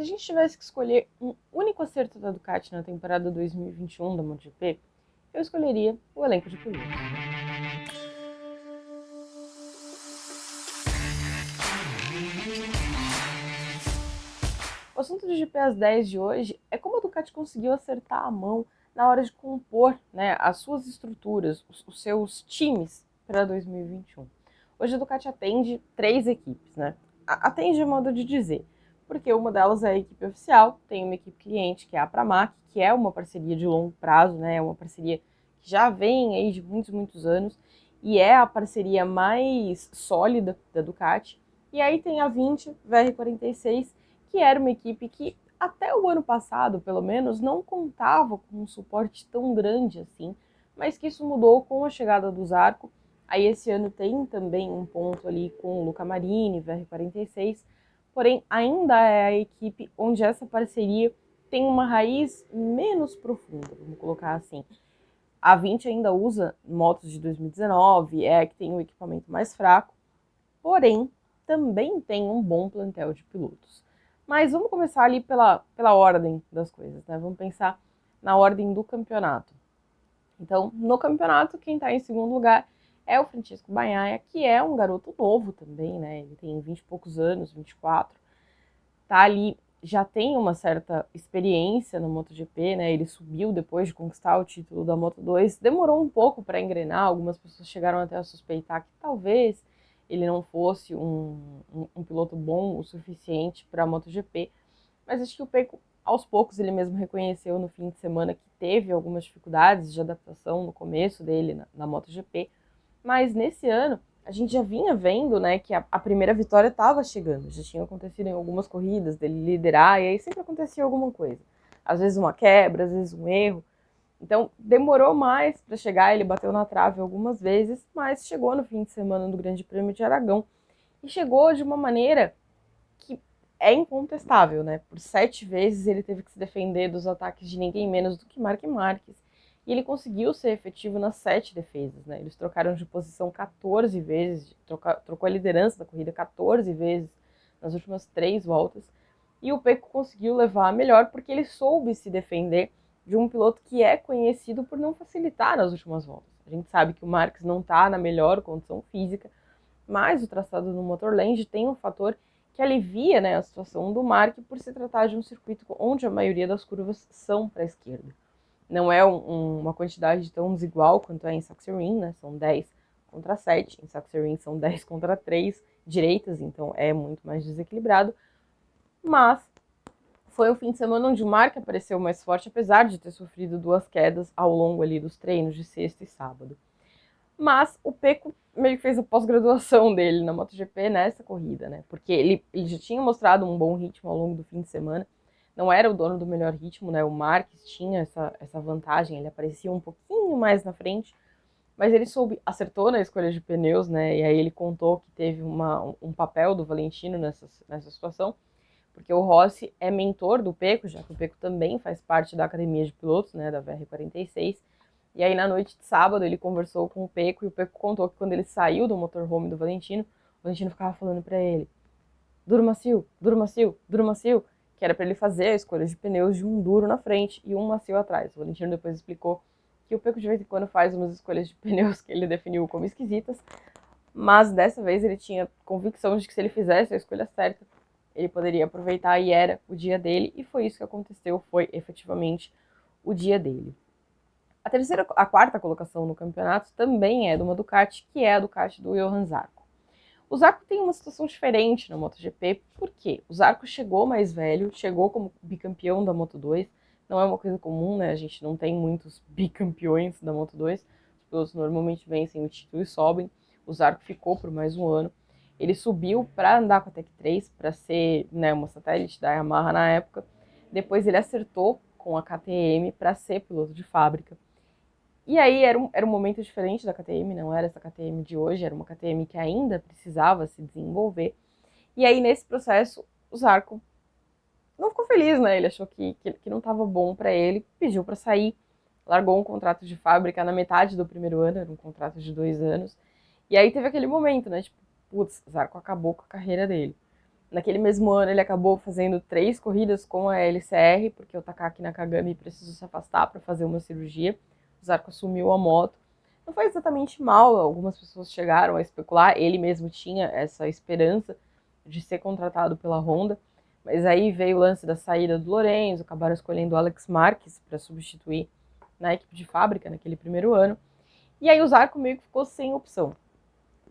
a gente tivesse que escolher um único acerto da Ducati na temporada 2021 da MotoGP, eu escolheria o elenco de pilotos. O assunto do GP às 10 de hoje é como a Ducati conseguiu acertar a mão na hora de compor, né, as suas estruturas, os seus times para 2021. Hoje a Ducati atende 3 equipes, né? Atende de modo de dizer, porque uma delas é a equipe oficial, tem uma equipe cliente que é a Pramac, que é uma parceria de longo prazo, né? É uma parceria que já vem aí de muitos anos e é a parceria mais sólida da Ducati. E aí tem a 20, VR46, que era uma equipe que até o ano passado, pelo menos, não contava com um suporte tão grande assim, mas que isso mudou com a chegada do Zarco. Aí esse ano tem também um ponto ali com o Luca Marini, VR46, porém ainda é a equipe onde essa parceria tem uma raiz menos profunda, vamos colocar assim. A 20 ainda usa motos de 2019, é a que tem o equipamento mais fraco, porém também tem um bom plantel de pilotos. Mas vamos começar ali pela ordem das coisas, né? Vamos pensar na ordem do campeonato. Então, no campeonato, quem está em segundo lugar é o Francisco Bagnaia, que é um garoto novo também, né? Ele tem 20 e poucos anos, 24. Tá ali, já tem uma certa experiência no MotoGP, né? Ele subiu depois de conquistar o título da Moto2. Demorou um pouco para engrenar, algumas pessoas chegaram até a suspeitar que talvez ele não fosse um piloto bom o suficiente para a MotoGP, mas acho que o Pecco, aos poucos, ele mesmo reconheceu no fim de semana que teve algumas dificuldades de adaptação no começo dele na MotoGP, mas nesse ano a gente já vinha vendo, né, que a primeira vitória estava chegando, já tinha acontecido em algumas corridas dele liderar, e aí sempre acontecia alguma coisa, às vezes uma quebra, às vezes um erro. Então, demorou mais para chegar, ele bateu na trave algumas vezes, mas chegou no fim de semana do Grande Prêmio de Aragão. E chegou de uma maneira que é incontestável, né? Por 7 vezes ele teve que se defender dos ataques de ninguém menos do que Marc Marques. E ele conseguiu ser efetivo nas 7 defesas, né? Eles trocaram de posição 14 vezes, trocou a liderança da corrida 14 vezes nas últimas 3 voltas. E o Pecco conseguiu levar a melhor porque ele soube se defender de um piloto que é conhecido por não facilitar nas últimas voltas. A gente sabe que o Marques não está na melhor condição física, mas o traçado no Motorland tem um fator que alivia, né, a situação do Marques por se tratar de um circuito onde a maioria das curvas são para a esquerda. Não é uma quantidade tão desigual quanto é em Sachsenring, né, são 10 contra 7, em Sachsenring são 10 contra 3 direitas, então é muito mais desequilibrado, mas foi um fim de semana onde o Marques apareceu mais forte, apesar de ter sofrido 2 quedas ao longo ali dos treinos de sexta e sábado. Mas o Pecco meio que fez a pós-graduação dele na MotoGP nessa corrida, né? Porque ele já tinha mostrado um bom ritmo ao longo do fim de semana, não era o dono do melhor ritmo, né? O Marques tinha essa vantagem, ele aparecia um pouquinho mais na frente, mas ele acertou na escolha de pneus, né? E aí ele contou que teve um papel do Valentino nessa situação, porque o Rossi é mentor do Pecco, já que o Pecco também faz parte da academia de pilotos, né, da VR46. E aí na noite de sábado ele conversou com o Pecco e o Pecco contou que quando ele saiu do motorhome do Valentino, o Valentino ficava falando para ele: duro macio, duro macio, duro macio, que era para ele fazer a escolha de pneus de um duro na frente e um macio atrás. O Valentino depois explicou que o Pecco de vez em quando faz umas escolhas de pneus que ele definiu como esquisitas, mas dessa vez ele tinha convicção de que se ele fizesse a escolha certa, ele poderia aproveitar e era o dia dele, e foi isso que aconteceu, foi efetivamente o dia dele. A quarta colocação no campeonato também é de uma Ducati, que é a Ducati do Johann Zarco. O Zarco tem uma situação diferente na MotoGP, porque o Zarco chegou mais velho, chegou como bicampeão da Moto2, não é uma coisa comum, né? A gente não tem muitos bicampeões da Moto2, os pilotos normalmente vencem o título e sobem. O Zarco ficou por mais um ano. Ele subiu para andar com a Tech 3, para ser, né, uma satélite da Yamaha na época. Depois ele acertou com a KTM para ser piloto de fábrica. E aí era um momento diferente da KTM, não era essa KTM de hoje, era uma KTM que ainda precisava se desenvolver. E aí nesse processo o Zarco não ficou feliz, né? Ele achou que não estava bom para ele, pediu para sair, largou um contrato de fábrica na metade do primeiro ano, era um contrato de 2 anos. E aí teve aquele momento, né? Tipo, putz, Zarco acabou com a carreira dele. Naquele mesmo ano, ele acabou fazendo 3 corridas com a LCR, porque o Takaki Nakagami precisou se afastar para fazer uma cirurgia. O Zarco assumiu a moto. Não foi exatamente mal, algumas pessoas chegaram a especular, ele mesmo tinha essa esperança de ser contratado pela Honda, mas aí veio o lance da saída do Lorenzo, acabaram escolhendo o Alex Marques para substituir na equipe de fábrica naquele primeiro ano, e aí o Zarco meio que ficou sem opção.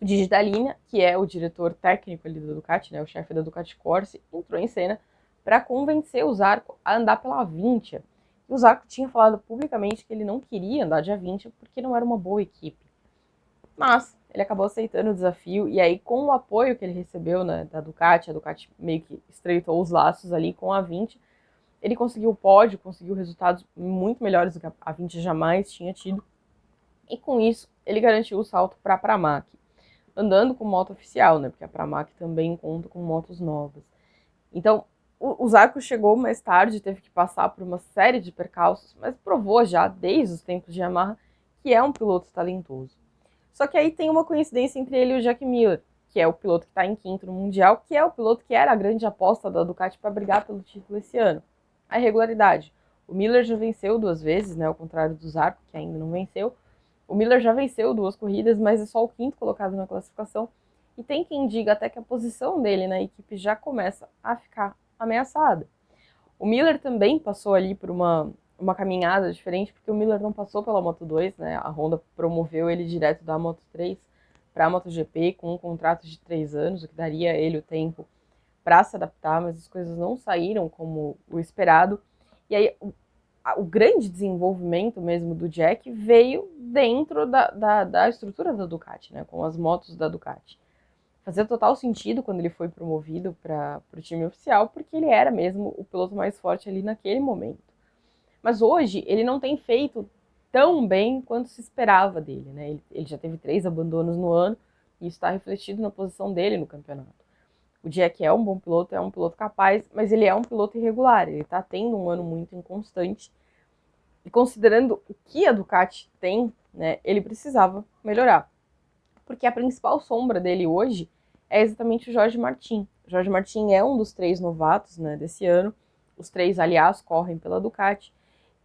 O Gigi Dall'Igna, que é o diretor técnico ali da Ducati, né, o chefe da Ducati Corse, entrou em cena para convencer o Zarco a andar pela Avintia. E o Zarco tinha falado publicamente que ele não queria andar de Avintia porque não era uma boa equipe. Mas ele acabou aceitando o desafio e aí com o apoio que ele recebeu, né, da Ducati, a Ducati meio que estreitou os laços ali com a Avintia, ele conseguiu o pódio, conseguiu resultados muito melhores do que a Avintia jamais tinha tido. E com isso, ele garantiu o salto para a Pramac, andando com moto oficial, né? Porque a Pramac também conta com motos novas. Então, o Zarco chegou mais tarde, teve que passar por uma série de percalços, mas provou já, desde os tempos de Yamaha, que é um piloto talentoso. Só que aí tem uma coincidência entre ele e o Jack Miller, que é o piloto que está em quinto no Mundial, que é o piloto que era a grande aposta da Ducati para brigar pelo título esse ano. A irregularidade. O Miller já venceu 2 vezes, né? Ao contrário do Zarco, que ainda não venceu. O Miller já venceu 2 corridas, mas é só o 5º colocado na classificação. E tem quem diga até que a posição dele na equipe já começa a ficar ameaçada. O Miller também passou ali por uma caminhada diferente, porque o Miller não passou pela Moto2, né? A Honda promoveu ele direto da Moto3 para a MotoGP com um contrato de 3 anos, o que daria a ele o tempo para se adaptar, mas as coisas não saíram como o esperado. E aí o grande desenvolvimento mesmo do Jack veio dentro da estrutura da Ducati, né, com as motos da Ducati. Fazia total sentido quando ele foi promovido para o time oficial, porque ele era mesmo o piloto mais forte ali naquele momento. Mas hoje ele não tem feito tão bem quanto se esperava dele, né? Ele já teve 3 abandonos no ano, e isso está refletido na posição dele no campeonato. O Jack é um bom piloto, é um piloto capaz, mas ele é um piloto irregular, ele está tendo um ano muito inconstante. E considerando o que a Ducati tem, né, ele precisava melhorar. Porque a principal sombra dele hoje é exatamente o Jorge Martin. O Jorge Martin é um dos 3 novatos, né, desse ano. Os 3, aliás, correm pela Ducati.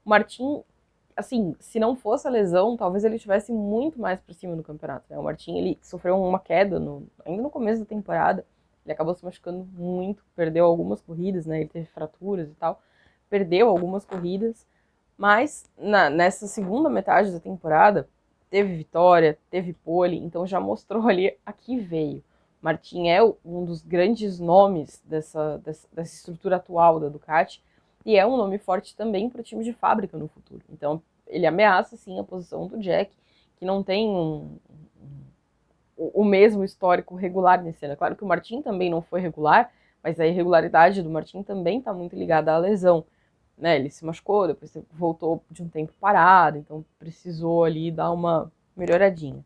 O Martin, assim, se não fosse a lesão, talvez ele estivesse muito mais para cima no campeonato, né? O Martin, ele sofreu uma queda ainda no começo da temporada. Ele acabou se machucando muito, perdeu algumas corridas, né? Ele teve fraturas e tal. Perdeu algumas corridas. Mas nessa segunda metade da temporada, teve vitória, teve pole, então já mostrou ali a que veio. Martin é um dos grandes nomes dessa estrutura atual da Ducati e é um nome forte também para o time de fábrica no futuro. Então ele ameaça sim a posição do Jack, que não tem o mesmo histórico regular nesse ano. É claro que o Martin também não foi regular, mas a irregularidade do Martin também está muito ligada à lesão. Né, ele se machucou, depois voltou de um tempo parado, então precisou ali dar uma melhoradinha.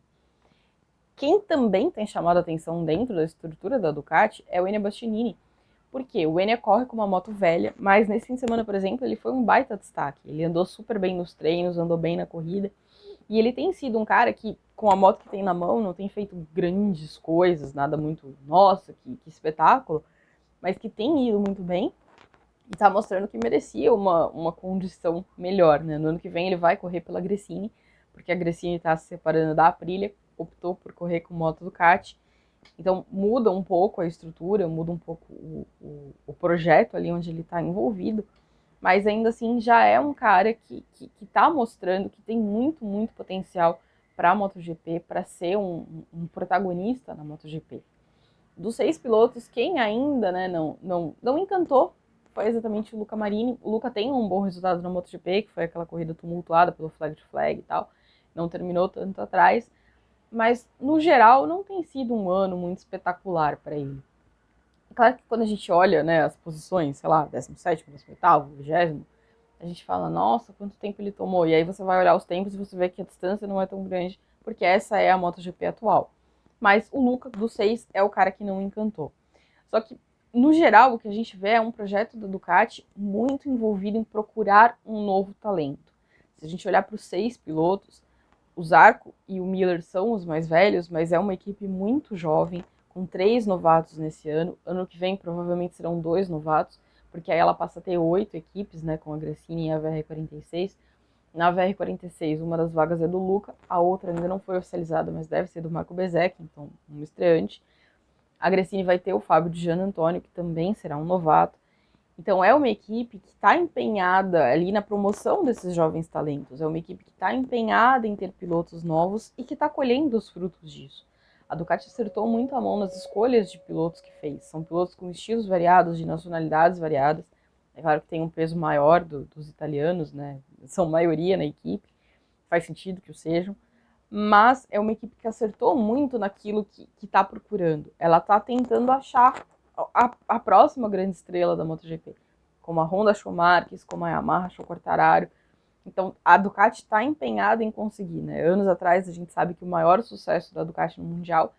Quem também tem chamado a atenção dentro da estrutura da Ducati é o Enea Bastianini. Por quê? O Enea corre com uma moto velha, mas nesse fim de semana, por exemplo, ele foi um baita destaque. Ele andou super bem nos treinos, andou bem na corrida, e ele tem sido um cara que, com a moto que tem na mão, não tem feito grandes coisas, nada muito, nossa, que espetáculo, mas que tem ido muito bem, e tá mostrando que merecia uma condição melhor, né? No ano que vem ele vai correr pela Gresini, porque a Gresini tá se separando da Aprilia, optou por correr com moto Ducati. Então muda um pouco a estrutura, muda um pouco o projeto ali onde ele está envolvido, mas ainda assim já é um cara que tá mostrando que tem muito, muito potencial para a MotoGP, para ser um protagonista na MotoGP. Dos 6 pilotos, quem ainda, né, não encantou foi exatamente o Luca Marini. O Luca tem um bom resultado na MotoGP, que foi aquela corrida tumultuada pelo flag to flag e tal, não terminou tanto atrás, mas no geral não tem sido um ano muito espetacular para ele. É claro que quando a gente olha, né, as posições, sei lá, 17º, 18º, 20º, a gente fala, nossa, quanto tempo ele tomou, e aí você vai olhar os tempos e você vê que a distância não é tão grande, porque essa é a MotoGP atual. Mas o Luca, dos 6, é o cara que não encantou. Só que, no geral, o que a gente vê é um projeto da Ducati muito envolvido em procurar um novo talento. Se a gente olhar para os 6 pilotos, o Zarco e o Miller são os mais velhos, mas é uma equipe muito jovem, com 3 novatos nesse ano. Ano que vem provavelmente serão 2 novatos, porque aí ela passa a ter 8 equipes, né, com a Gresini e a VR46. Na VR46, uma das vagas é do Luca, a outra ainda não foi oficializada, mas deve ser do Marco Bezek, então um estreante. A Gresini vai ter o Fábio de Gian Antônio, que também será um novato. Então é uma equipe que está empenhada ali na promoção desses jovens talentos, é uma equipe que está empenhada em ter pilotos novos e que está colhendo os frutos disso. A Ducati acertou muito a mão nas escolhas de pilotos que fez. São pilotos com estilos variados, de nacionalidades variadas. É claro que tem um peso maior dos italianos, né? São maioria na equipe, faz sentido que o sejam. Mas é uma equipe que acertou muito naquilo que está procurando. Ela está tentando achar a próxima grande estrela da MotoGP, como a Honda Show Marques, como a Yamaha Show Quartararo. Então a Ducati está empenhada em conseguir, né? Anos atrás a gente sabe que o maior sucesso da Ducati no Mundial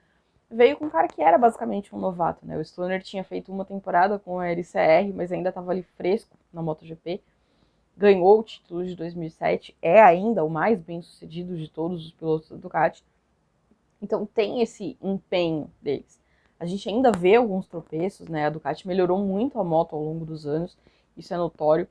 veio com um cara que era basicamente um novato, né? O Stoner tinha feito uma temporada com a LCR, mas ainda estava ali fresco na MotoGP. Ganhou o título de 2007, é ainda o mais bem sucedido de todos os pilotos da Ducati. Então tem esse empenho deles. A gente ainda vê alguns tropeços, né? A Ducati melhorou muito a moto ao longo dos anos, isso é notório.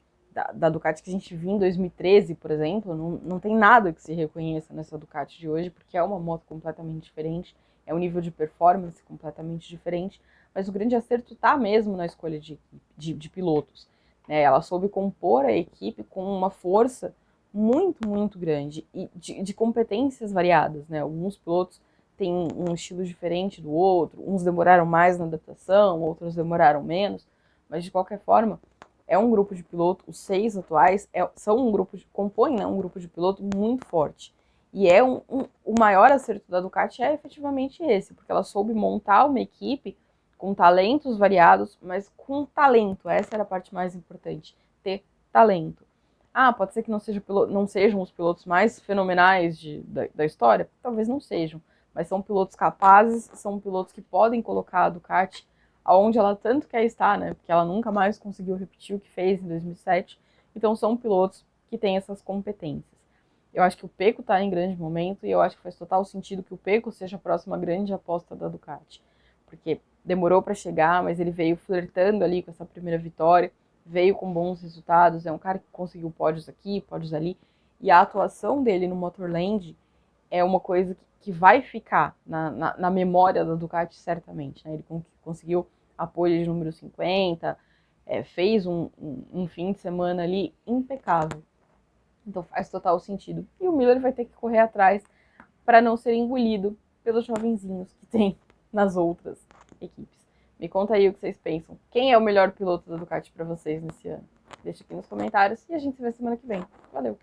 Da Ducati que a gente viu em 2013, por exemplo, não tem nada que se reconheça nessa Ducati de hoje, porque é uma moto completamente diferente, é um nível de performance completamente diferente, mas o grande acerto está mesmo na escolha de pilotos. Né? Ela soube compor a equipe com uma força muito, muito grande e de competências variadas. Né? Alguns pilotos têm um estilo diferente do outro, uns demoraram mais na adaptação, outros demoraram menos, mas de qualquer forma, é um grupo de piloto, os 6 atuais, são um grupo compõem, né, um grupo de piloto muito forte. E o maior acerto da Ducati é efetivamente esse, porque ela soube montar uma equipe com talentos variados, mas com talento. Essa era a parte mais importante, ter talento. Ah, pode ser que não sejam os pilotos mais fenomenais da história? Talvez não sejam, mas são pilotos capazes, são pilotos que podem colocar a Ducati aonde ela tanto quer estar, né? Porque ela nunca mais conseguiu repetir o que fez em 2007. Então são pilotos que têm essas competências. Eu acho que o Pecco está em grande momento e eu acho que faz total sentido que o Pecco seja a próxima grande aposta da Ducati. Porque demorou para chegar, mas ele veio flertando ali com essa primeira vitória, veio com bons resultados, é um cara que conseguiu pódios aqui, pódios ali, e a atuação dele no Motorland é uma coisa que vai ficar na memória da Ducati certamente. Né? Ele conseguiu apoio de número 50, fez um fim de semana ali impecável. Então faz total sentido. E o Miller vai ter que correr atrás para não ser engolido pelos jovenzinhos que tem nas outras equipes. Me conta aí o que vocês pensam. Quem é o melhor piloto da Ducati para vocês nesse ano? Deixa aqui nos comentários e a gente se vê semana que vem. Valeu!